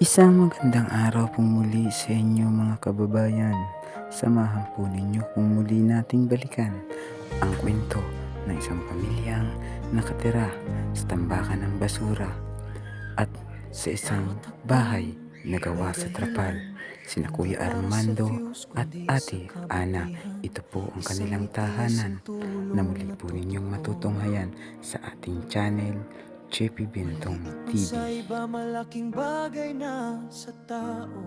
Isang magandang araw po muli sa inyo mga kababayan. Samahan po ninyo kung muli nating balikan ang kwento ng isang pamilyang nakatira sa tambakan ng basura at sa isang bahay na gawa sa trapal. Sina Kuya Armando at Ate Ana. Ito po ang kanilang tahanan na muli po ninyong matutunghayan sa ating channel JP Bentong TV. Sa iba malaking bagay na sa tao.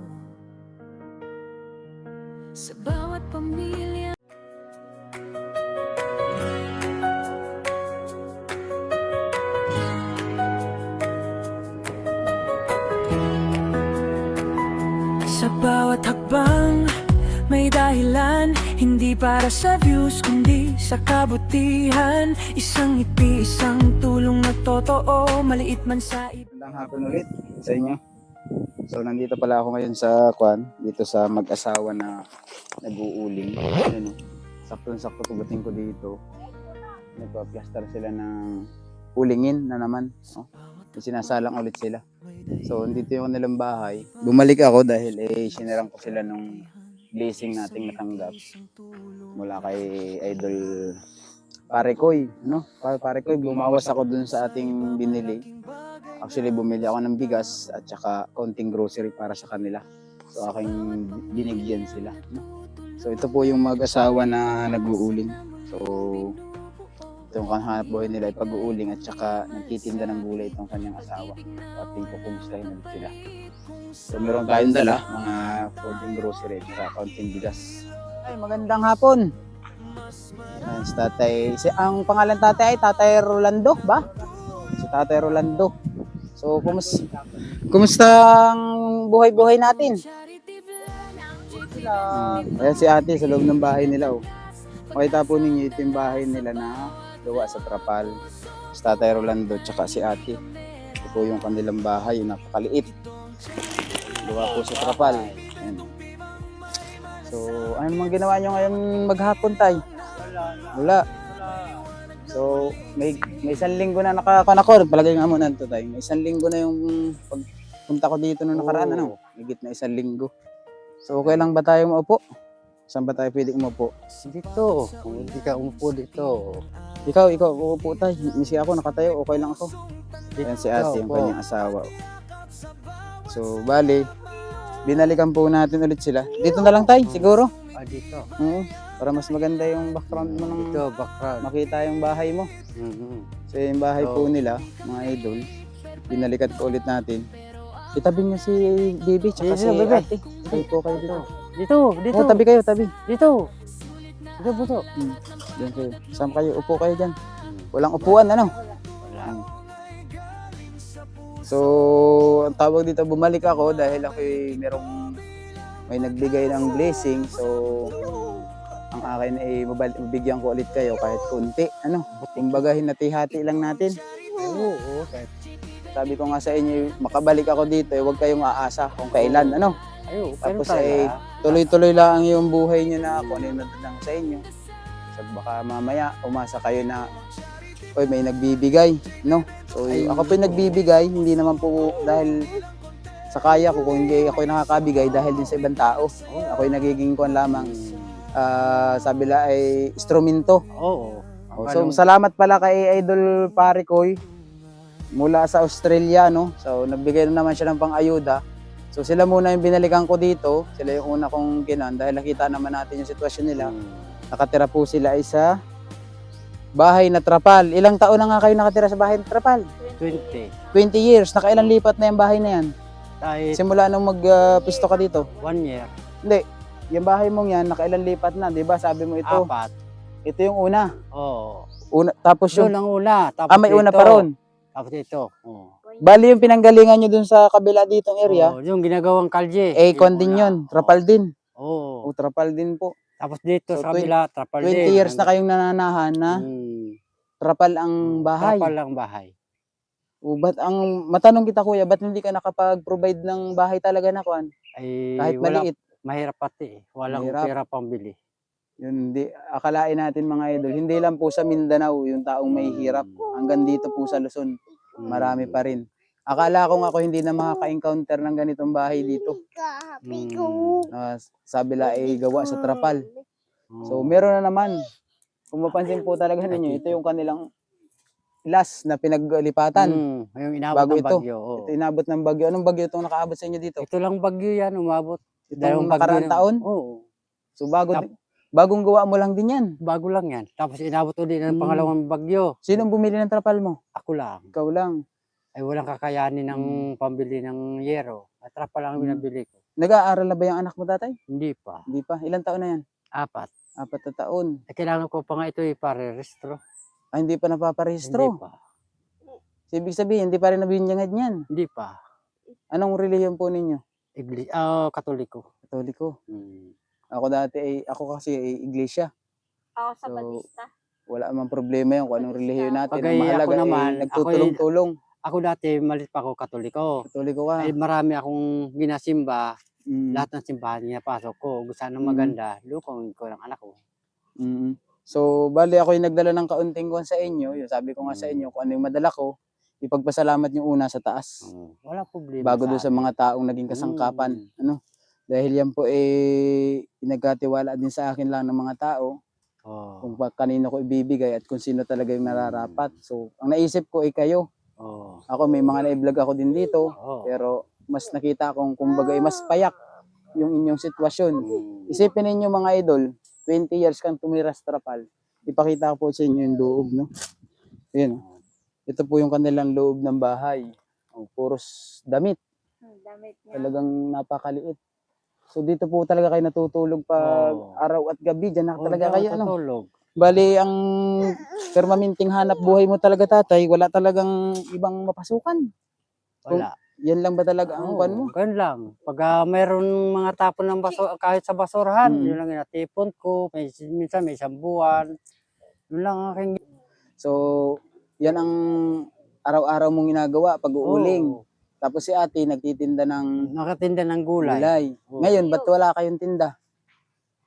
Sa bawat pamilya sa bawat hakbang may dahilan, hindi para sa views kundi sa kabutihan. Isang ngiti, isang tulong na totoo, maliit man sa iba. Magandang hapon ulit sa inyo. So nandito pala ako ngayon sa dito sa mag-asawa na nag-uuling. Ayan, sakto-sakto tubutin ko dito. Nagpa-plaster sila ng ulingin na naman. Oh. Sinasalang ulit sila. So dito yung kanilang bahay. Bumalik ako dahil sinirang ko sila nung blessing nating natanggap mula kay Idol Parekoy, no? Parekoy, bumawas ako dun sa ating binili. Actually, bumili ako ng bigas at saka konting grocery para sa kanila. So, aking binigyan sila, no? So, ito po yung mag-asawa na nag-uuling. So, itong hanap buhay nila ay pag-uuling at saka nagtitinda ng gulay itong kanyang asawa. So, ating kukumustahin ulit sila. So, meron tayong dala, mga konting grocery at saka konting bigas. Ay, magandang hapon. Ayan, si tatay. Ang pangalan tatay ay Tatay Rolando ba? Si Tatay Rolando. So, kumusta ang buhay-buhay natin? Ayan si ate sa loob ng bahay nila. Oh. Makita po ninyo ito yung bahay nila na gawa sa trapal. Si Tatay Rolando tsaka si ate. Ito po yung kanilang bahay, yung napakaliit. Gawa po sa trapal. Ayan. So, ano naman ginawa nyo ngayon maghapon, tay? Wala. So, may isang linggo na nakakanakor. Palagay nga muna ito, tay. May isang linggo na yung pagpunta ko dito nung nakaraan. Ano? Higit na isang linggo. So, okay lang ba tayo maupo? Saan ba tayo pwede umupo? Dito, kung hindi ka umupo dito. Ikaw, uupo tayo. Misi ako, nakatayo. Okay lang ako. Ayan si ate, yung po. kanyang asawa. So, bali, binalikan po natin ulit sila. Dito na lang tayo, siguro. Dito. Oo. Para mas maganda yung background mo nung Dito, background. makita yung bahay mo. So yung bahay po nila, mga idol, binalikat ko ulit natin. Itabi niyo si Bibi tsaka Dito, si Bibi. ate. Tabi po kayo dito. Dito, dito. Oo, tabi kayo, tabi. Dito. Dito, buto. Diyan kayo. Saan kayo? Upo kayo dyan. Walang upuan, ano? Wala. So, ang tawag dito, bumalik ako dahil ako may nagbigay ng blessing. So, ang akin ay mabigyan ko ulit kayo kahit kunti. Ano? Kumbaga, hinati-hati lang natin. Oo. Sabi ko nga sa inyo, makabalik ako dito, huwag kayong aasa kung kailan. Ano? Ayun, Tapos ay tuloy-tuloy lang yung buhay nyo na kung ano yung natandang sa inyo. So, baka mamaya, umasa kayo na may nagbibigay, no? So, ako po yung nagbibigay, hindi naman po dahil sa kaya ko, kung hindi ako yung nakakabigay dahil din sa ibang tao. Ako yung nagiging kuwan lamang, sabi la ay instrumento. Oo. So, salamat pala kay Idol Parekoy mula sa Australia, no? So, nagbigay na naman siya ng pang-ayuda. So, sila muna yung binalikan ko dito. Sila yung una kong kinan dahil nakita naman natin yung sitwasyon nila. Nakatira po sila ay sa bahay na trapal. Ilang taon na nga kayo nakatira sa bahay na trapal? 20. 20 years. Nakailang lipat na yung bahay na yan? Kahit Simula nung mag-pisto ka dito? 1 year. Hindi. Yung bahay mong yan, nakailang lipat na, di ba? Sabi mo ito. 4. Ito yung una. Oo. Tapos Doon yung... ang una. Tapos may dito. una pa ron. Tapos dito. Oo. Bali yung pinanggalingan nyo dun sa kabila ditong area, Oo, yung ginagawang kalye. kon din yun. Trapal din. Oo. O, trapal din po. Tapos dito So, sa kabila, trapal 20 din. years na kayong nananahan na trapal ang bahay. Trapal ang bahay. O, matanong kita kuya, ba't hindi ka nakapag-provide ng bahay talaga na kuan? Ay, Kahit wala, maliit. mahirap pati eh. Walang Mahirap. pera pang bili. Yun, akalain natin mga idol, hindi lang po sa Mindanao yung taong may hirap. Hanggang dito po sa Luzon, marami pa rin. Akala ko nga ako hindi na makaka-encounter ng ganitong bahay dito. Sabi la ay gawa sa trapal. So meron na naman. Kung mapansin po talaga ninyo, ito yung kanilang last na pinaglipatan. Yung inabot Bago ng ito. bagyo. oo. Ito inabot ng bagyo. Anong bagyo itong nakaabot sa inyo dito? Ito lang bagyo yan, umabot. Itong Dalawang bagyo nakaraang na- taon? Oo. So bagong gawa mo lang din yan. Bago lang yan. Tapos inabot ulit ng Mm. pangalawang bagyo. Sinong bumili ng trapal mo? Ako lang. Ikaw lang. Ay walang kakayanin ng pambili ng yero. At trapa lang ang binabili ko. Nag-aaral na ba yung anak mo, tatay? Hindi pa. Hindi pa. Ilang taon na yan? 4. 4 na taon. Kailangan ko pa nga ito iparehistro. Hindi pa Hindi napaparehistro. pa. Ibig sabihin, hindi pa rin nabinyangad niyan. Hindi pa. Anong relihiyon po ninyo? Katoliko. Katoliko. Hmm. Ako kasi ay iglesia. Ako sa So, Batista. Wala namang problema yun kung anong relihiyon natin. Pagay Ang mahalaga ako naman, ay nagtutulong-tulong. Ako dati, malit pa ako katoliko. Katoliko ka. Ay marami akong ginasimba. Mm. Lahat ng simbahan niya pasok ko. Gusto ng Mm. maganda. Lukong ko ng anak ko. Mm. So, bali ako yung nagdala ng kaunting kuwan sa inyo. Yung sabi ko nga sa inyo, kung ano yung madala ko, ipagpasalamat yung una sa taas. Wala problema. Bago doon sa mga taong naging kasangkapan. Ano? Dahil yan po nagkatiwala din sa akin lang ng mga tao. Oh. Kung kanino ko ibibigay at kung sino talaga yung nararapat. So, ang naisip ko ay kayo. Oh. Ako may mga na-vlog ako din dito. Oh. Pero mas nakita kong kumbaga mas payak yung inyong sitwasyon. Isipin ninyo mga idol, 20 years kang tumira sa trapal. Ipakita ko po sa inyo yung loob, no? Ayan. Ito po yung kanilang loob ng bahay. Puros damit. Damit niya. Talagang napakaliit. So dito po talaga kayo natutulog pag araw at gabi. Diyan na talaga kayo. Ano? Tutulog. Bali, ang permanenteng hanap buhay mo talaga, tatay, wala talagang ibang mapasukan. Wala. Yan lang ba talaga ang kwan mo? Ganun lang. Pag mayroon mga tapon ng kahit sa basurahan, Mm. yun lang inatipon ko. Minsan may isang buwan. Yun lang ang aking... So, yan ang araw-araw mong ginagawa pag uuling. Oo. Tapos si ate nagtitinda ng Nakatinda ng gulay. gulay. Oo. Ngayon, ba't wala kayong tinda?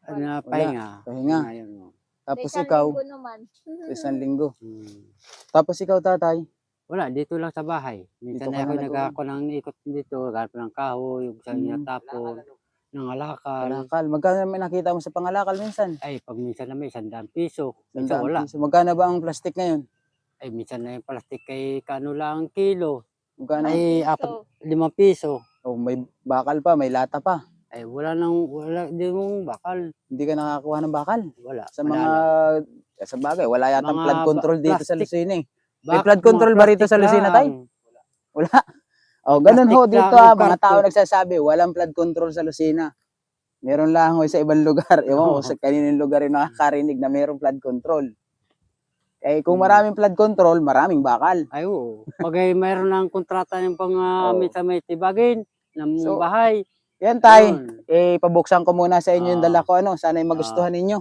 Pahinga. Pahinga. Ayun, oh. Tapos Sa ikaw, linggo naman. sa isang linggo. Hmm. Tapos ikaw, tatay, Wala, dito lang sa bahay. Dito Minsan ka ako na nag-ako ng ikot dito, ganap ng kahoy, yung sa Mm. tapon, ng alakal. Alakal. Magkano may nakita mo sa pangalakal minsan? Ay, pag minsan na may 100 piso. Minsan wala. So, magkano ba ang plastic ngayon? Ay, minsan na yung plastic kay kano lang ang kilo. Magkano? Ay, 5 piso. Oh, may bakal pa, may lata pa. Ay, wala, di mong bakal. Hindi ka nakakuha ng bakal. Wala. Sa Wala mga, sa bagay, wala yatang Mga flood control dito sa plastic. Lucena eh. lang. May flood control ba rito sa plastic Lucena, lang. tay? Wala. Oh, ganun ho Plastic dito lang, mga tao karton. nagsasabi, walang flood control sa Lucena. Meron lang ho sa ibang lugar. Ewan ko sa kaninong lugar yung nakakarinig na merong flood control. Eh, kung maraming flood control, maraming bakal. Ay, oo. Pag ay mayroon ng kontrata yung Oo. minsan may tibagin ng So, bahay. Yan tay, Yun. pabuksan ko muna sa inyo yung Ah. dala ko. Sana magustuhan ninyo.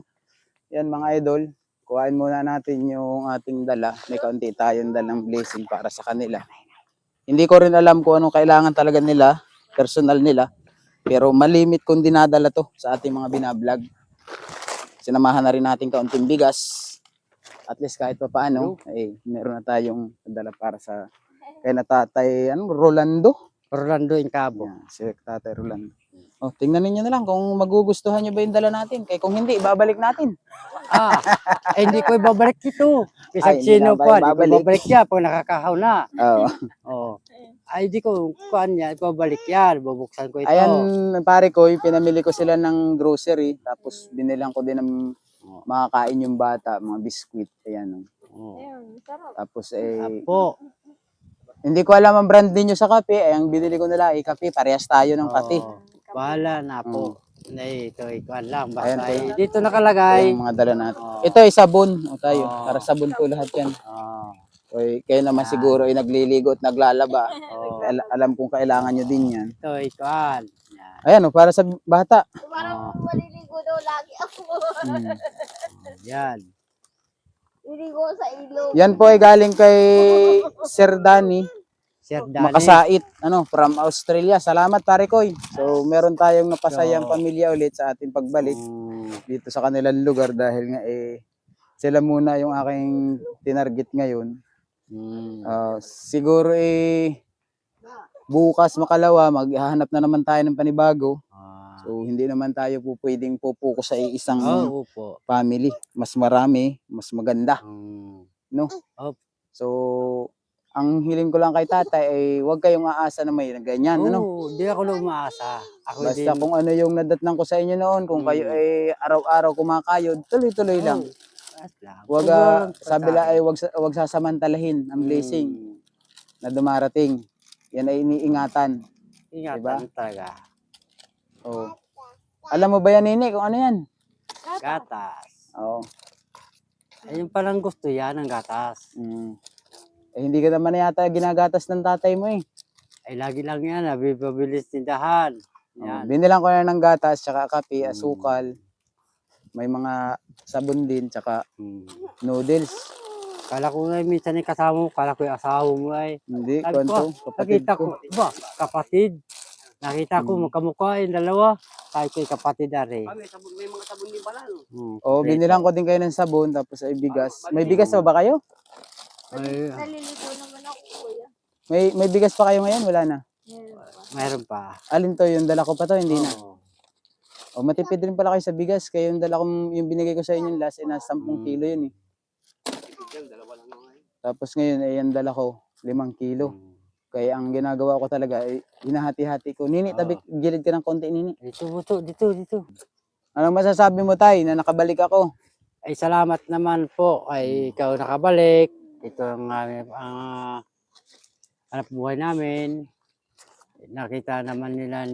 Yan mga idol, kuhain muna natin yung ating dala. May kaunti tayong dalang blessing para sa kanila. Hindi ko rin alam kung anong kailangan talaga nila, personal nila. Pero malimit kung dinadala to sa ating mga binablog. Sinamahan na rin natin kaunting bigas. At least kahit pa paano, meron na tayong dala para sa kay na tatay, Rolando. Orlando Incabo. Yan, si tatay Rolando. Oh, tingnan ninyo na lang kung magugustuhan nyo ba yung dala natin. Kaya kung hindi, ibabalik natin. Hindi ko ibabalik ito. Ay, Kasi hindi sino na ba pa, hindi ko ibabalik? ibabalik yan pag nakakahaw na. Oo. Oh. Ay, di ko, kuhan yan, ibabalik yan, bubuksan ko ito. Ayan, pare ko, pinamili ko sila ng grocery. Tapos binilang ko din ng makakain yung bata, mga biskwit. Ayan. Oh. Ayun, sarap. Tapos Apo. hindi ko alam ang brand ninyo sa kape. Ang binili ko nila ay kape. Parehas tayo ng kape. Oh. Bahala na po. Ay, ito, ikuhan lang. Ayan Basta po. ay, dito nakalagay. Yung mga dala natin. Oo. Ito ay sabon. O tayo. Oo. Para sabon po lahat yan. Oh. O, kayo naman siguro ay nagliligo at naglalaba. Oh. Alam kung kailangan nyo din yan. Ito, ikuhan. Yan. Ayan o, para sa bata. Parang maliligo daw lagi ako. Hmm. Yan. Liligo sa ilog. Yan po ay galing kay Sir Danny Sir Danny. Makasait, from Australia. Salamat pare koy. So meron tayong napasayang So, pamilya ulit sa ating pagbalik dito sa kanilang lugar dahil nga sila muna yung aking tinarget ngayon. Mm. Siguro bukas makalawa, maghahanap na naman tayo ng panibago. Ah, So, hindi naman tayo po pwedeng pupuko sa isang opo. family. Mas marami, mas maganda. No? Opo. So, ang hiling ko lang kay tatay ay huwag kayong aasa na may ganyan. Ano? Oo, di ako lumaasa. Ako Basta din. kung ano yung nadatnan ko sa inyo noon, kung kayo ay araw-araw kumakayod, tuloy-tuloy lang. Taas lang. Huwag, Kung walang sabi lang pagkain. ay huwag sasamantalahin ang blessing na dumarating. Yan ay iniingatan. Ingatan Diba? talaga. Oh. Alam mo ba yan, Nini, kung ano yan? Gatas. Oo. Ayun palang gusto yan, ang gatas. Eh, hindi ka naman yata ginagatas ng tatay mo eh. Ay lagi lang yan, nabibabilis tindahan. Oh, Yan. binilang ko na ng gatas, tsaka kape, asukal. May mga sabon din, tsaka Hmm. noodles. Kala ko nga minsan yung kasama mo, kala ko yung asawa mo ay. Hindi, Sabi kwento, ko, kapatid nakita ko. ko, iba, kapatid. Nakita ko, magkamukha yung dalawa. Kahit kay kapatid ari. May mga sabon din pala, no? Oh, binilang ko din kayo ng sabon, tapos ay bigas. May bigas pa ba kayo? Ay, Naliligo naman ako, kuya. May bigas pa kayo ngayon? Wala na. Meron pa. mayroon pa. Alin to? Yung dala ko pa to? Hindi na. Oo. O, matipid rin pala kayo sa bigas. Kaya yung dala kong, yung binigay ko sa inyo last, ay nasa 10 kilo yun eh. Tapos ngayon, ay yung dala ko, 5 kilo. Kaya ang ginagawa ko talaga, ay hinahati-hati ko. Nini, tabi, gilid ka ng konti, Nini. Dito. Anong masasabi mo, Tay, na nakabalik ako? Ay salamat naman po ay ikaw nakabalik. Ito ang aming hanap buhay namin. Nakita naman nila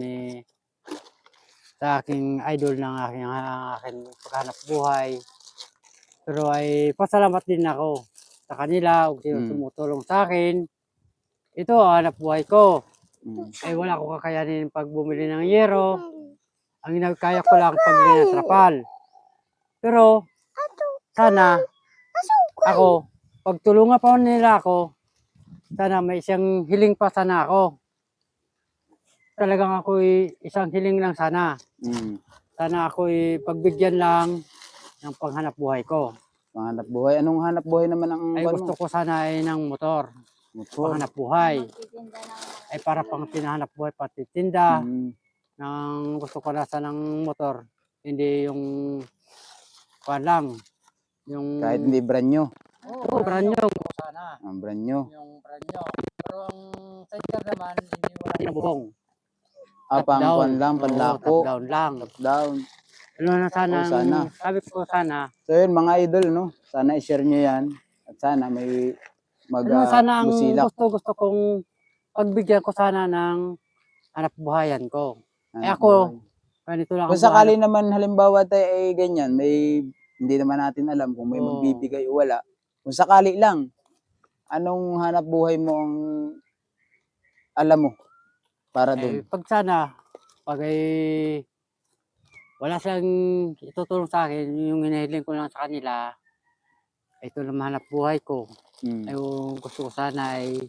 sa aking idol ng aking paghanap buhay. Pero ay pasalamat din ako sa kanila kung sino tumutulong sa akin. Ito ang hanap buhay ko. Ay wala ko kakayanin pag bumili ng yero. Ang kaya ko lang pagbili ng trapal. Pero sana ako, pagtulungan pa nila ako, sana may isang hiling pa sana ako. Talagang ako isang hiling lang sana. Sana ako pagbigyan lang ng panghanap buhay ko. Panghanap buhay. Anong hanap buhay naman ang Ay gusto ko sana ay ng motor. Panghanap buhay. Magtitinda ng Ay para pang tinahanap buhay patitinda. Mm. Gusto ko na ng motor. Hindi yung lang. Yung Kahit hindi brand nyo. brand new sana. Ang brand nyo. Yung brand new. Pero ang sidecar naman, hindi wala yung bubong. Pang Top kwan lang, Oo, panlako. top down lang. Down. Ano na sana, sana. sabi ko sana. So yun, mga idol, no? Sana i-share nyo yan. At sana may Sana ang busilak. gusto kong pagbigyan ko sana ng hanap buhayan ko. Hanap ako, buhay. Ganito lang Kung ang sakali naman halimbawa tayo ay ganyan, hindi naman natin alam kung may Oo. magbibigay o wala. Kung sakali lang, anong hanap buhay mo ang alam mo para doon? pag sana, pag wala siyang itutulong sa akin, yung hinihiling ko lang sa kanila, ito lang hanap buhay ko. Ay, gusto ko sana ay,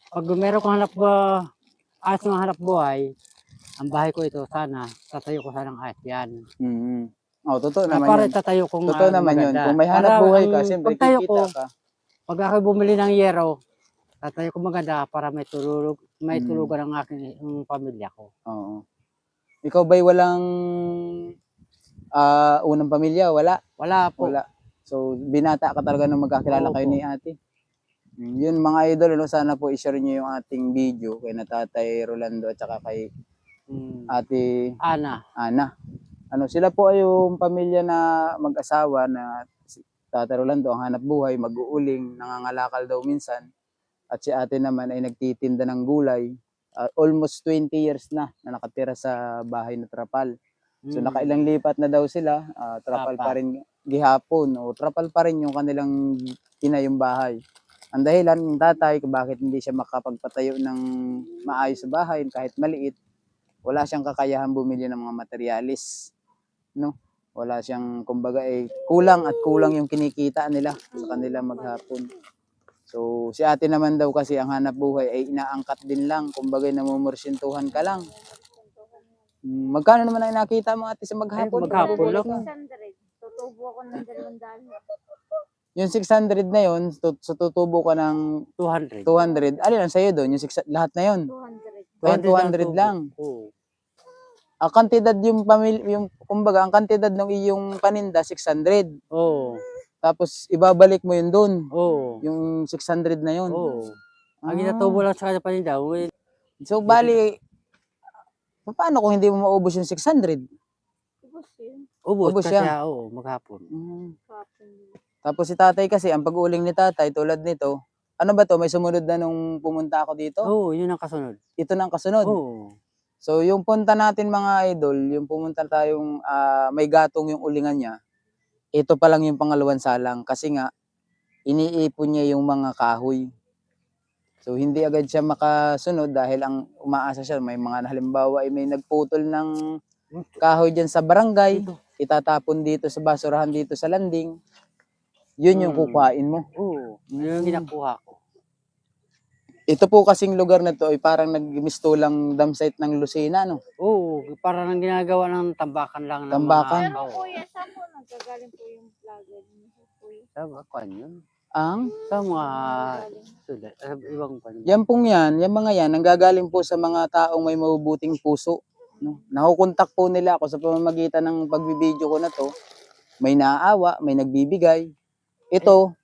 pag meron kong ayos ng hanap buhay, ang bahay ko ito sana, tatayo ko sana ng ayos yan. Oh, totoo naman Para yun. tatayo kong Totoo naman yun. maganda. Kung may hanap Para buhay ang ka, siyempre pagtayo kikita ko, ka. pag ako bumili ng yero, tatayo ko maganda para may tulugan ang aking pamilya ko. Oo. Ikaw ba'y walang unang pamilya? Wala? Wala po. Wala. So, binata ka talaga nung magkakilala kayo Opo. ni ate. Yun mga idol, no? Sana po i-share nyo yung ating video kay na Tatay Rolando at saka kay ate Ana. Ana. Sila po ay yung pamilya na mag-asawa na si Tatay Rolando ang hanap buhay, mag-uuling, nangangalakal daw minsan. At si ate naman ay nagtitinda ng gulay. Almost 20 years na nakatira sa bahay na trapal. So nakailang lipat na daw sila, trapal pa rin gihapon o trapal pa rin yung kanilang tinayong bahay. Ang dahilan ng tatay kung bakit hindi siya makapagpatayo ng maayos sa bahay kahit maliit, wala siyang kakayahan bumili ng mga materyales, no? Wala siyang, kumbaga kulang at kulang yung kinikita nila sa kanila maghapon. So si ate naman daw kasi ang hanap buhay ay inaangkat din lang, kumbaga namumursintuhan ka lang. Magkano naman ang nakita mo ate sa maghapon? Maghapon lang. 600. Tutubo ako ng 200. Yung 600 na yun, so tutubo ka ng 200. 200. Alin ang sa'yo doon? Yung lahat na yun. 200. Ayun, 200 lang. Oo. Ang kantidad yung kumbaga, ang kantidad ng iyong paninda, 600. Oo. Tapos, ibabalik mo yun doon. Oo. Yung 600 na yun. Oo. Ang Ah. ginatubo lang sa kanya paninda, So, bali, paano kung hindi mo maubos yung 600? Ubus yun. ubos Ubos kasi siya. oo, maghapon. Kapon. Tapos si tatay kasi, ang pag-uuling ni tatay, tulad nito, ano ba to? May sumunod na nung pumunta ako dito? Oo, yun ang kasunod. Ito na ang kasunod. Oo. So, yung punta natin mga idol, yung pumunta tayong may gatong yung ulingan niya, ito pa lang yung pangalawang salang kasi nga, iniipon niya yung mga kahoy. So, hindi agad siya makasunod dahil ang umaasa siya, may mga halimbawa ay may nagputol ng kahoy dyan sa barangay, Ito. itatapon dito sa basurahan dito sa landing, yun yung kukuhain mo. Oo. Yun yung ginakuha ko. Ito po kasing lugar na to ay parang nagmistulang dam site ng Lucena, no? Oo, para nang ginagawa ng tambakan lang ng Tambakan? mga Pero tao. kuya, saan po nanggagaling po yung vlogger niyo kuya? Sa kwan yun. Ang Sa mga Nanggagaling. sulat, ibang kwan. yan pong yan, yung mga yan, nanggagaling po sa mga taong may mabubuting puso. No? Nakukontak po nila ako sa pamamagitan ng pagbibideo ko na to. May naaawa, may nagbibigay. Ito,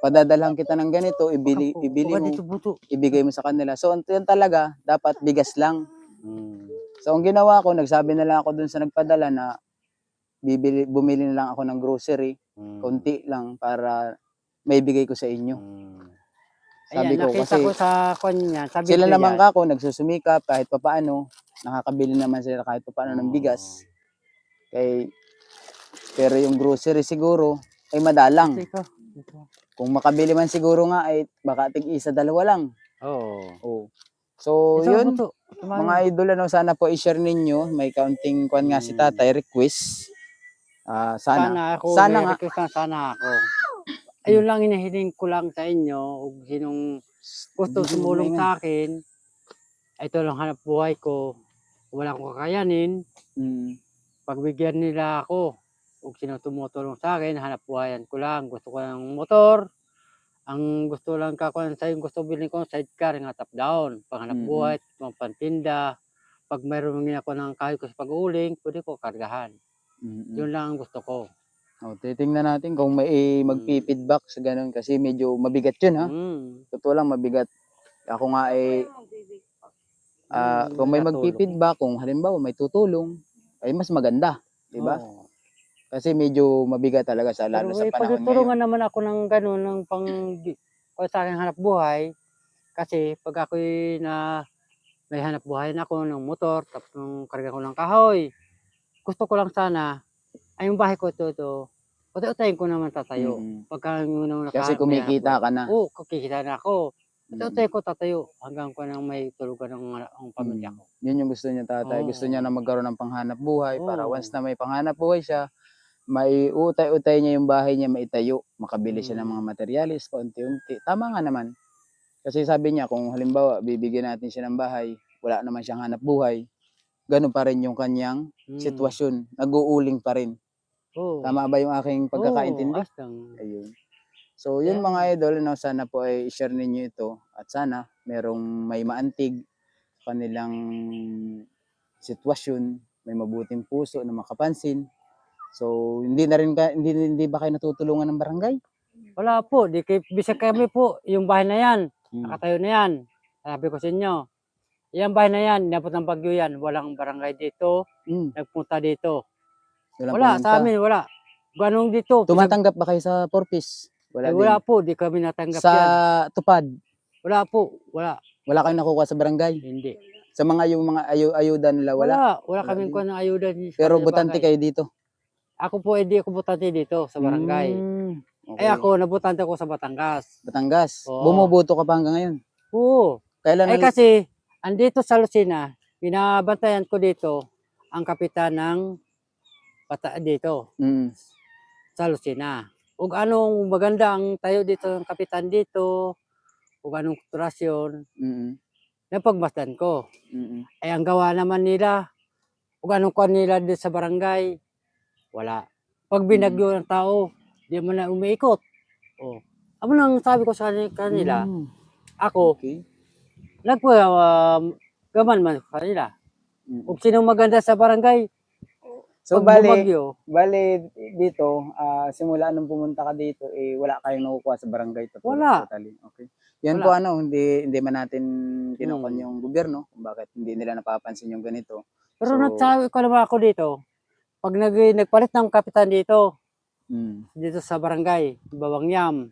padadalhan kita ng ganito, ibili Baka mo, dito buto. ibigay mo sa kanila. So, yan talaga, dapat bigas lang. Hmm. So, ang ginawa ko, nagsabi na lang ako dun sa nagpadala na bumili na lang ako ng grocery, konti lang para may bigay ko sa inyo. Sabi Ayan, ko nakita kasi ko sa kwan niya. Sabi sila ko naman yan. kako nagsusumikap kahit papaano, nakakabili naman sila kahit papaano ng bigas. Pero yung grocery siguro ay madalang. Ito. Kung makabili man siguro nga ay baka tig isa dalawa lang. Oo. Oh. So Ito, yun, buto. mga idol ano, sana po i-share ninyo, may counting kwan nga si tatay request. Sana Sana ako, sana may nga request lang sana ako. Ayun lang hinihiling ko lang sa inyo, kung sinong gusto tumulong sa akin, ito lang hanap buhay ko. Wala akong kakayanin, pagbigyan nila ako. Kung sino tumutulong sa akin, hanap buhayan ko lang. Gusto ko ng motor. Ang gusto lang kakuan sa yung gusto bilhin ko, sidecar, nga top down. Panghanap buhay, pampantinda. Pag mayroon ako ng kahoy ko sa pag-uuling, pwede ko kargahan. Yun lang ang gusto ko. Oh, titingnan natin kung may magpi-feedback sa ganun kasi medyo mabigat yun ha. Totoo lang mabigat. Ako nga kung may magpi-feedback, kung halimbawa may tutulong, ay mas maganda, di ba? Oo. Kasi medyo mabigat talaga sa lalo Pero sa panahon ngayon. pagtutulungan naman ako ng gano'n, ng sa akin hanap buhay. Kasi pag ako'y may hanap buhay na ako ng motor, tapos nung karga ko ng kahoy, gusto ko lang sana, ay yung bahay ko ito, utay-utayin ko naman tatayo. Pagka nung Kasi kumikita ka na. Oo, kikita na ako. Utay-utayin ko tatayo hanggang ko nang may tulugan ng pamilya ko. Yun yung gusto niya tatay. Gusto niya na magkaroon ng panghanap buhay para Oo. once na may panghanap buhay siya, may utay-utay niya yung bahay niya maitayo. Makabili siya ng mga materialis paunti-unti. Tama nga naman. Kasi sabi niya kung halimbawa bibigyan natin siya ng bahay, wala naman siyang hanap buhay, ganun pa rin yung kanyang sitwasyon. Nag-uuling pa rin. Oo. Tama ba yung aking pagkakaintindi? Ayun. So, yun mga idol, no, sana po ay share ninyo ito at sana merong may maantig sa kanilang sitwasyon, may mabuting puso na makapansin. So, hindi ba kayo natutulungan ng barangay? Wala po, bisag kami po, yung bahay na yan, nakatayo na yan. Sabi ko sa inyo, yung bahay na yan, inabot ng bagyo yan, walang barangay dito, nagpunta dito. Wala, sa amin, wala. Ganong dito. Tumatanggap ba kayo sa Porpis? Wala din. Wala po, di kami natanggap Sa yan. Tupad? Wala po, wala. Wala kayong nakukuha sa barangay? Hindi. Sa yung mga ayuda nila, wala? Wala kaming kuha ng ayuda. Pero butante kayo dito? Ako po, hindi ako butante dito sa barangay. Okay. Ako, nabutante ko sa Batangas. Batangas? Oo. Bumuboto ka pa hanggang ngayon? Oo. Kailan Kasi, andito sa Lucena, binabantayan ko dito ang kapitan ng dito sa Lucena. Ug anong maganda ang tayo dito ng kapitan dito, ug anong kontrasyon, napagmasdan ko. Ay ang gawa naman nila, ug anong kuha nila dito sa barangay, wala. Pag binagyo ng tao, di mo na umiikot. Oh. Amo nang sabi ko sa kanila, Mm. ako, Okay. gaman man sa kanila. Mm. Kung sinong maganda sa barangay, So pag bali, bumagyo, dito, simula nung pumunta ka dito, eh, wala kayong nakukuha sa barangay Wala. totally. Okay. Yan Wala. po hindi man natin kinokon Hmm. yung gobyerno kung bakit hindi nila napapansin yung ganito. Pero So, nagsabi ko naman ako dito, pag nagpalit ng kapitan dito sa barangay, Babangyam,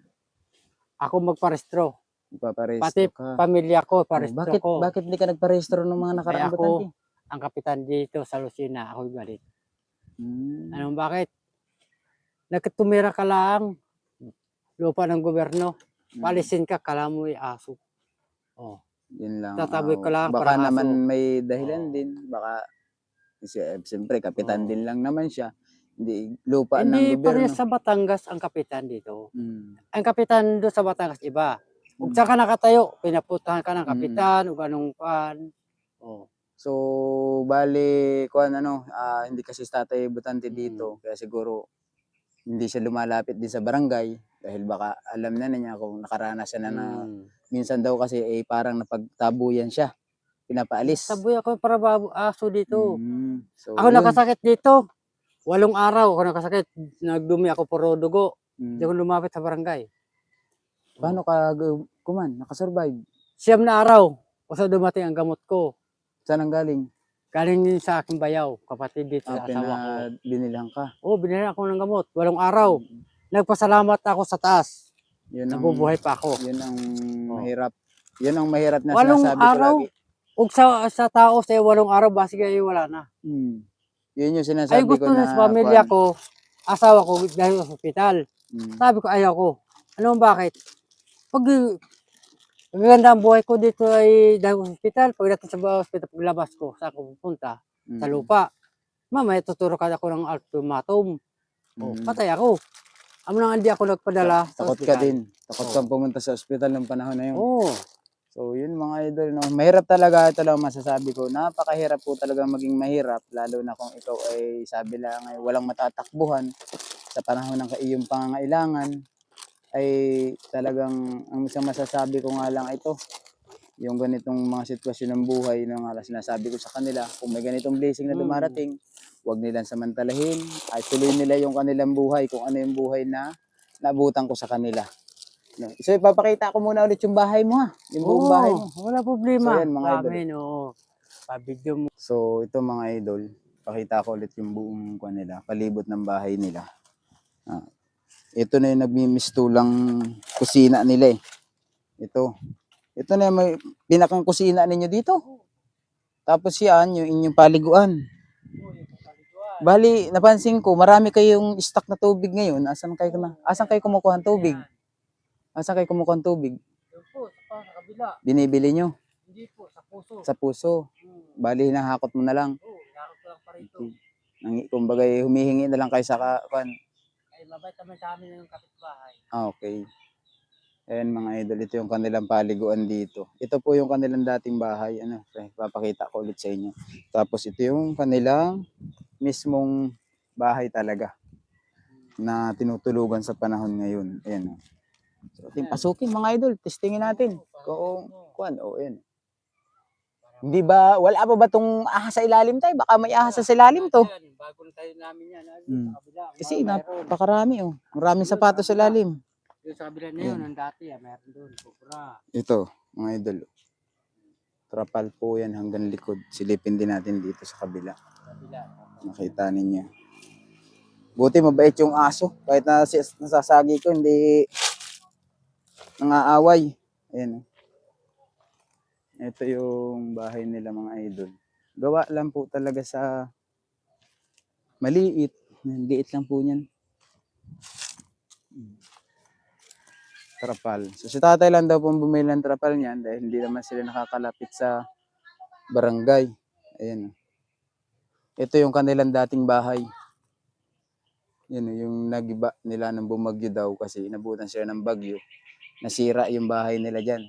ako magparehistro. ipaparehistro Pati ka. pamilya ko, Oh, parehistro ko. bakit hindi ka nagparehistro ng mga Ay nakaraang ako, butante? ang kapitan dito sa Lucena, ako galit. Hmm. Anong bakit? Nagtumira ka lang, lupa ng gobyerno, palisin ka, kala mo aso. Oh, Yun lang. tataboy ka lang, Baka parang naman aso. may dahilan Oo. din. Baka siyempre kapitan Oo. din lang naman siya. Hindi lupa ng Hindi gobyerno. parehas sa Batangas ang kapitan dito. Mm. Ang kapitan doon sa Batangas iba. Kung Mm. saan ka nakatayo, pinapuntahan ka ng Mm. kapitan o anong pan. Oh. So, bali, hindi kasi tatay butante dito. Kaya siguro, hindi siya lumalapit din sa barangay. Dahil baka alam na niya kung nakaranas siya na minsan daw kasi parang napagtabuyan siya. Pinapaalis. Taboy ako para aso dito. So, Ako yun. nakasakit dito. 8 araw ako nakasakit. Nagdumi ako puro dugo. Hindi ako lumapit sa barangay. Paano ka nakasurvive? 9 na araw. Kasi dumating ang gamot ko. Saan ang galing? Galing din sa aking bayaw. Kapatid dito sa asawa ko. Binilhan ka. Oo, binili ako ng gamot. 8 araw. Nagpasalamat ako sa taas. Yun ang, Nabubuhay pa ako. Yun ang Oh. mahirap. Yun ang mahirap na 8 sinasabi ko araw. lagi. Ug sa tao sa 8 araw, basig ay wala na. Yun yung Ay sinasabi ko gusto na ng pamilya ko, asawa ko dahil sa ospital. Sabi ko ayaw ko. Alam mo bakit? Pag maganda ang buhay ko dito ay dahil sa ospital, pagdating sa ospital, paglabas ko, saan ko pupunta? Sa lupa. Mamaya tuturo ka ako ng ultimatum. O, patay ako. Amo nang hindi ako nagpadala sa Takot ka ospital. din. Takot kang pumunta sa ospital ng panahon na yun. Oo. So yun mga idol, no? Mahirap talaga, ito lang masasabi ko. Napakahirap po talaga maging mahirap, lalo na kung ikaw ay sabi lang ay walang matatakbuhan sa panahon ng iyong pangangailangan, ay talagang ang isang masasabi ko nga lang ito, yung ganitong mga sitwasyon ng buhay na nga sinasabi ko sa kanila, kung may ganitong blessing na dumarating, huwag nilang samantalahin, ay tuloy nila yung kanilang buhay, kung ano yung buhay na naabutan ko sa kanila. No. So ipapakita ko muna ulit yung bahay mo ha. Yung buong bahay mo. Wala problema. So yan mga idol. Amin, oo. Pabidyo mo. So ito mga idol, pakita ko ulit yung buong nila, palibot ng bahay nila. Ito na yung nagmimistulang kusina nila eh. Ito na yung may pinakang kusina ninyo dito. Tapos yan, yung inyong paliguan. Bali, napansin ko, marami kayong stock na tubig ngayon. Asan kayo kumukuha ng tubig? Asan kayo kumukuha ng tubig? Doon po, sa kabila. Binibili nyo? Hindi po, sa puso. Sa puso. Bali, hinahakot mo na lang. Oo, nakot lang pa rito. Kumbaga, humihingi na lang kayo sa Ay, mabait naman sa amin yung kapitbahay. Okay. Ayan mga idol, ito yung kanilang paliguan dito. Ito po yung kanilang dating bahay. Papakita ko ulit sa inyo. Tapos ito yung kanilang mismong bahay talaga na tinutulugan sa panahon ngayon. Ayan. So, ating pasukin mga idol, testingin natin. Ayan. Hindi ba, wala pa ba itong ahas sa ilalim tayo? Baka may ahas sa ilalim to. Bago na tayo namin yan. Sa kabila. Kasi napakarami oh. Maraming sapatos sa ilalim. Yung sa kabila na yun, ang dati, meron doon. Kupra. Ito, mga idol. Trapal po yan hanggang likod. Silipin din natin dito sa kabila. Makita ninyo. Buti mabait yung aso. Kahit nasasagi ko, hindi nangaaway. Ayan. Ito yung bahay nila mga idol. Gawa lang po talaga sa maliit. Liit lang po niyan. Trapal. So si tatay lang daw pong bumili ng trapal niyan dahil hindi naman sila nakakalapit sa barangay. Ayan. Ito yung kanilang dating bahay. Yan yung nagiba nila ng bumagyo daw kasi inabutan sila ng bagyo. Nasira yung bahay nila dyan.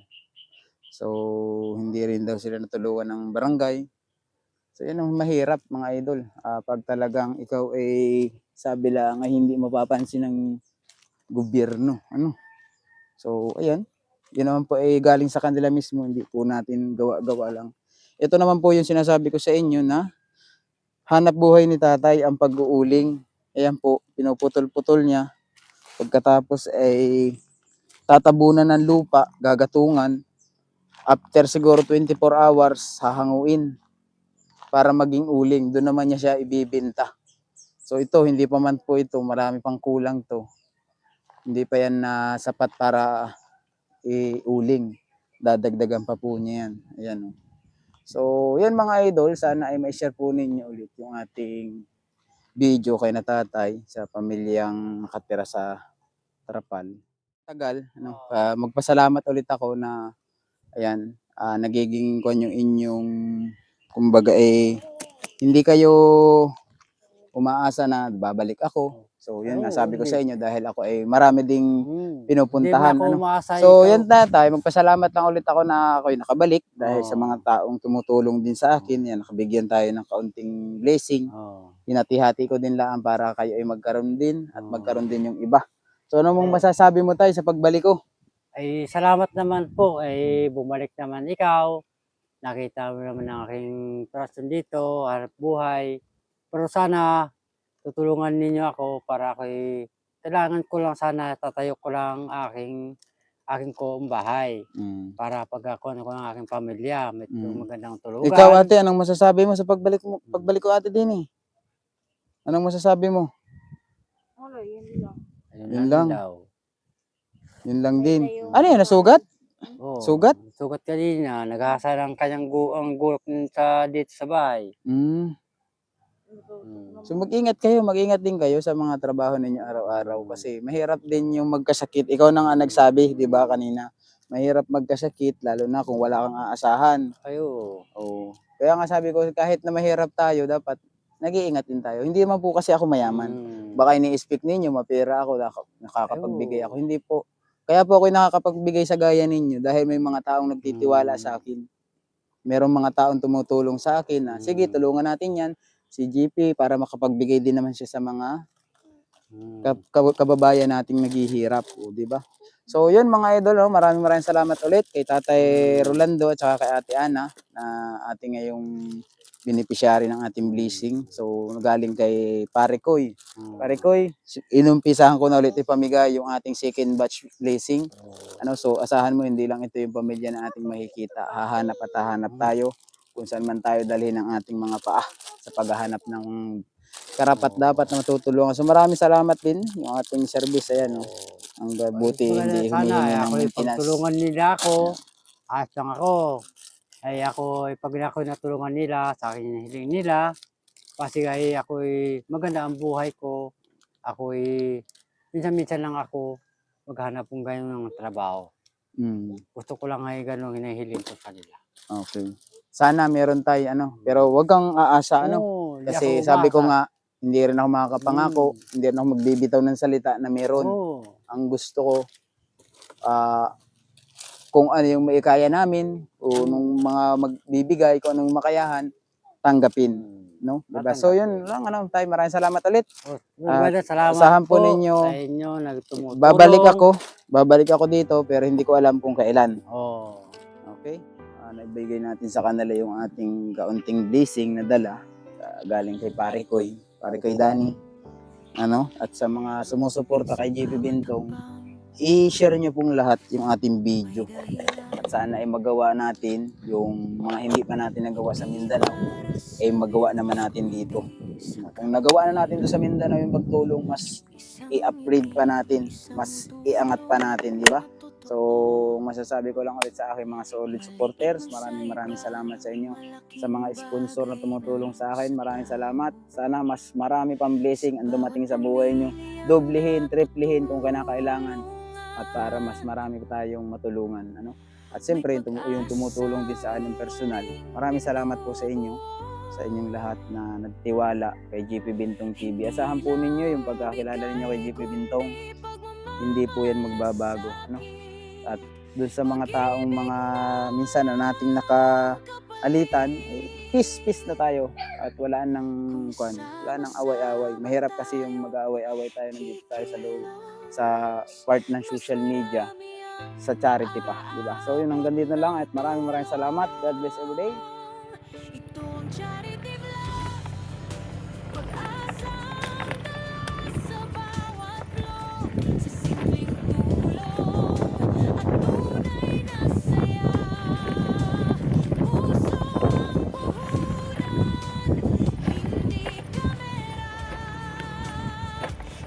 So hindi rin daw sila natulungan ng barangay. So yan ang mahirap mga idol. Pag talagang ikaw ay sabi lang ay hindi mapapansin ng gobyerno. So, ayan. Yun naman po ay galing sa kanila mismo, hindi po natin gawa-gawa lang. Ito naman po yung sinasabi ko sa inyo na hanap buhay ni tatay ang pag-uuling. Ayan po, pinuputol-putol niya. Pagkatapos ay tatabunan ng lupa, gagatungan. After siguro 24 hours, hahanguin para maging uling. Doon naman niya siya ibibinta. So ito, hindi pa man po ito, marami pang kulang to. Hindi pa yan na sapat para iuling. Dadagdagan pa po niya yan. Ayan. Oh. So, yan mga idol, sana ay may-share po ninyo ulit yung ating video kay na tatay sa pamilyang nakatira sa Tarapal. Tagal, ano, magpasalamat ulit ako na ayan, nagiging kon yung inyong kumbaga hindi kayo umaasa na babalik ako. So, yun nga Oo, sabi ko hindi. sa inyo dahil ako ay marami ding pinupuntahan. Hindi mo ako Ano. umaasa, So, ikaw. yan tatay, magpasalamat lang ulit ako na ako'y nakabalik dahil sa Oo. mga taong tumutulong din sa akin. Yan, nakabigyan tayo ng kaunting blessing. Oo. Hinati-hati ko din lang para kayo ay magkaroon din at Oo. magkaroon din yung iba. So, ano mong masasabi mo tayo sa pagbalik ko? Ay salamat naman po, ay bumalik naman ikaw. Nakita mo naman ang aking trust dito, hanap buhay. Pero sana tutulungan ninyo ako para kailangan ko lang sana tatayo ko lang aking koong bahay para pag ako ng aking pamilya, may magandang tulugan. Ikaw ate, anong masasabi mo sa pagbalik mo? Pagbalik ko ate din eh. Anong masasabi mo? Wala, yun lang. Yun lang. Daw. Yun lang din. Tayo. Ano yun, nasugat? Oo. Sugat? Sugat kanina, naghasa ng kanyang ang gulok dito sa bahay. So mag-ingat kayo, mag-ingat din kayo sa mga trabaho ninyo araw-araw kasi mahirap din yung magkasakit. Ikaw na nga nagsabi, 'di ba kanina? Mahirap magkasakit lalo na kung wala kang aasahan. Ayo. Oo. Kaya nga sabi ko kahit na mahirap tayo, dapat nag-iingat din tayo. Hindi naman po kasi ako mayaman. Baka ini-speak ninyo, mapera ako, nakakapagbigay ako. Hindi po. Kaya po ako nakakapagbigay sa gaya ninyo dahil may mga taong nagtitiwala sa akin. Merong mga taong tumutulong sa akin na, sige, tulungan natin yan. Si GP para makapagbigay din naman siya sa mga kababayan nating naghihirap, di ba? So, yun mga idol, maraming salamat ulit kay Tatay Rolando at saka kay Ate Ana na ating ngayong beneficiary ng ating blessing. So, galing kay Pare Koy. Pare Koy, inumpisahan ko na ulit ipamigay yung ating second batch blessing. So, asahan mo, hindi lang ito yung pamilya na ating makikita. Hahanap at hahanap tayo kung saan man tayo dalhin ng ating mga paa sa paghahanap ng karapat dapat na matutulungan. So maraming salamat din yung ating service. Ayan, ang buti hindi humihingi ng Ako maintenance. ipagtulungan nila ako. At lang ako. Ay ako, pag ako natulungan nila, sa akin hiling nila. Kasi ay ako maganda ang buhay ko. Ako minsan-minsan lang ako maghanap ng ganyan ng trabaho. Gusto ko lang ay gano'ng hinahiling ko sa nila. Okay. Sana meron tayo pero wag kang aasa kasi sabi ko nga hindi rin ako makakapangako, hindi rin ako magbibitaw ng salita na meron. Ang gusto ko kung ano yung maikaya namin o nung mga magbibigay kung anong makayahan, tanggapin, no? Diba? So yun lang tayo. Maraming salamat ulit. Salamat asahan po po ninyo. sa inyo nagtumutulong. Babalik ako dito pero hindi ko alam kung kailan. Okay? Nagbigay natin sa kanila yung ating kaunting blessing na dala galing kay Pare Koy Danny. At sa mga sumusuporta kay JP Bintong, i-share nyo pong lahat yung ating video. At sana ay magawa natin yung mga hindi pa natin nagawa sa Mindanao, ay magawa naman natin dito. Kung nagawa na natin to sa Mindanao yung pagtulong, mas i-upgrade pa natin, mas iangat pa natin, di ba? So, masasabi ko lang ulit sa aking mga solid supporters, maraming salamat sa inyo. Sa mga sponsor na tumutulong sa akin, maraming salamat. Sana mas marami pang blessing ang dumating sa buhay nyo. Doblehin, triplehin kung kinakailangan. At para mas marami tayong matulungan. At siyempre, yung tumutulong din sa ating personal. Maraming salamat po sa inyo, sa inyong lahat na nagtiwala kay GP Bintong TV. Asahan po ninyo yung pagkakilala ninyo kay GP Bintong. Hindi po yan magbabago. At doon sa mga taong minsan na nating nakaalitan, peace na tayo at wala nang away-away. Mahirap kasi yung mag-away-away tayo nandito tayo sa part ng social media. sa charity pa, di ba? So yun, hanggang dito lang at maraming salamat. God bless every day. Ito ang charity vlog. Pag-asa ang daan sa bawat vlog. Sa simpleng tulong at tunay na saya. Puso ang puhunan, hindi kamera.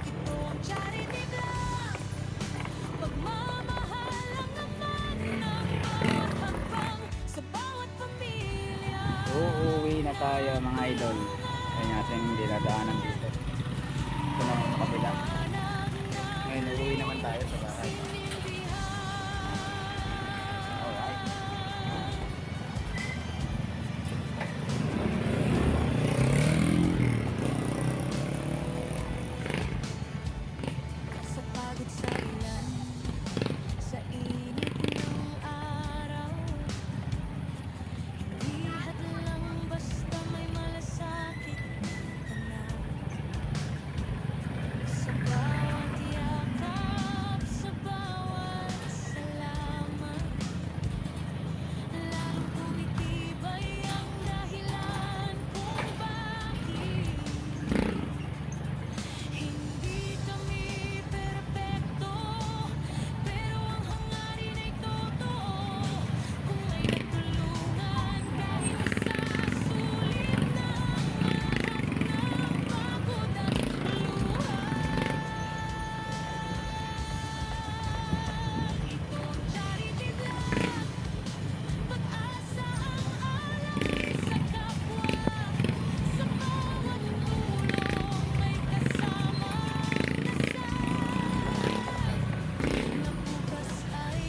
Ito ang charity vlog. Pagmamahal lang naman ng maghambang sa bawat pamilya. Uuwi na tayo mga idol. Ayun natin dinadaanan dito. Ito naman sa kabila. Ngayon, uuwi naman tayo sa bahay. Alright. Sa pagod sa ilan, sa init ng araw, hindi hadlang basta may malasakit ka na. Sa bawat yakap, sa bawat salamat, lalong tumitibay ang dahilan kung bakit hindi kami perpekto, pero ang hangarin ay totoo. Kung may nagtulungan kahit isa, sulit na lahat ng pagod at luha. Ito ang charity vlog. Pag-asa ang alay sa kapwa. Sa bawat tulong may kasamang na bukas ay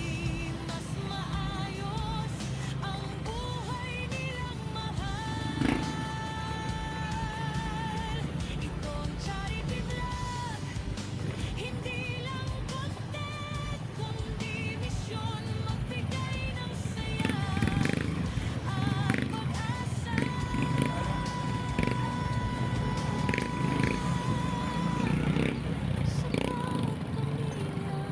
mas maayos ang buhay nilang mahal. Ito ang charity vlog. Hindi lang content, kundi misyon magbigay ng saya at pag-asa. Sa bawat pamilya,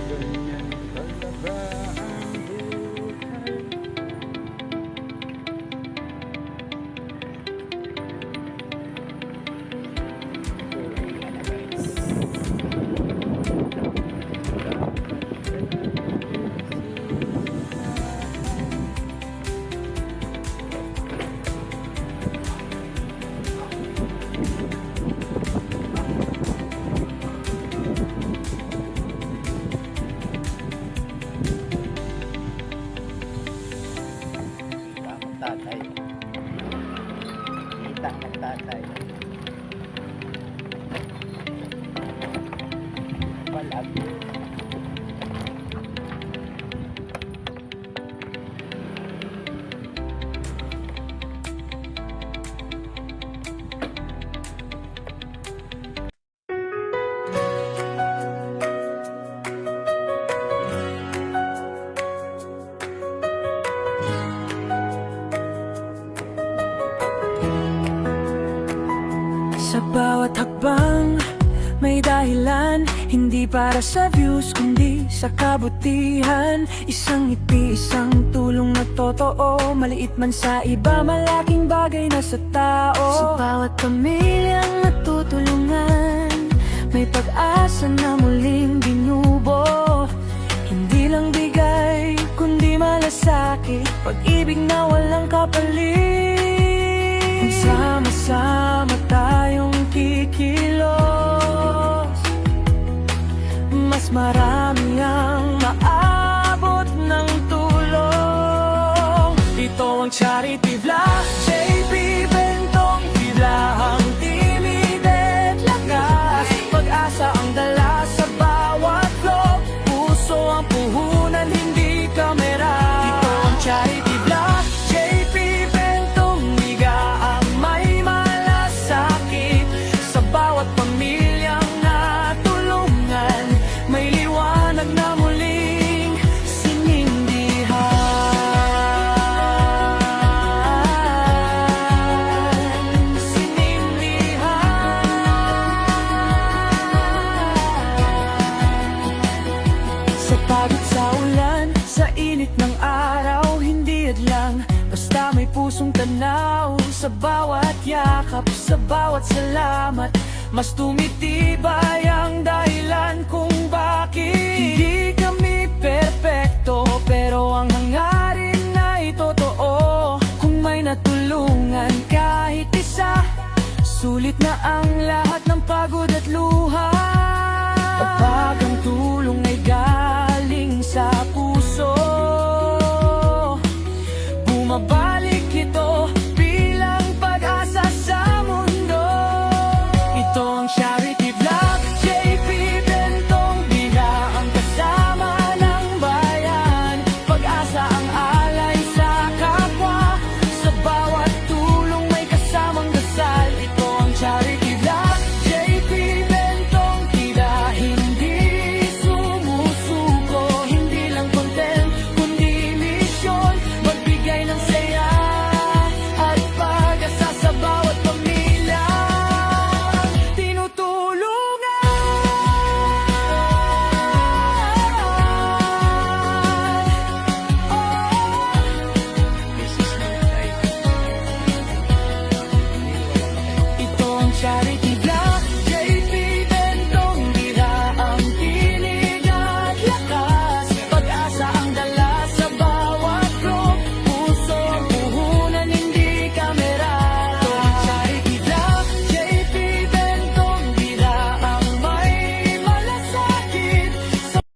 Ganyan talaga ang buhay. Kita magtatay. Kita magtatay. Palag. sa bawat hakbang may dahilan, hindi para sa views kundi sa kabutihan. Isang ngiti, isang tulong na totoo, maliit man sa iba, malaking bagay na sa tao. Sa bawat pamilyang natutulungan, may pag-asa na muling binubo. Hindi lang bigay, kundi malasakit, pag-ibig na walang kapalit. Kung sama-sama tayong kikilos, mas marami ang Charity Vlog, JP Bentong Bidahang timid at lakas, pag-asa ang dala sa bawat vlog, puso ang puhunan, hindi kamera. Ito ang Charity Vlog, JP Bentong Ligaang may malasakit, sa bawat pamilyang natulungan, may liwanag na muling sa pagod sa ulan, sa init ng araw, hindi hadlang, basta may pusong tanaw. Sa bawat yakap, sa bawat salamat, mas tumitibay ang dahilan kung bakit hindi kami perpekto, pero ang hangarin ay totoo. Kung may natulungan kahit isa, sulit na ang lahat ng pagod at luha. Kapag ang tulong ay galing sa puso, bumabalik ito bilang pag-asa sa mundo. Ito ang Charity Vlog, JP Bentong Bidahang kasama ng bayan, pag-asa ang alay sa kapwa, sa bawat tulong may kasamang dasal. Ito ang Charity Vlog, JP Bentong tila hindi sumusuko, hindi lang content kundi misyon, magbigay ng saya at pag-asa sa bawat pamilya tinutulungan. Ito ang Charity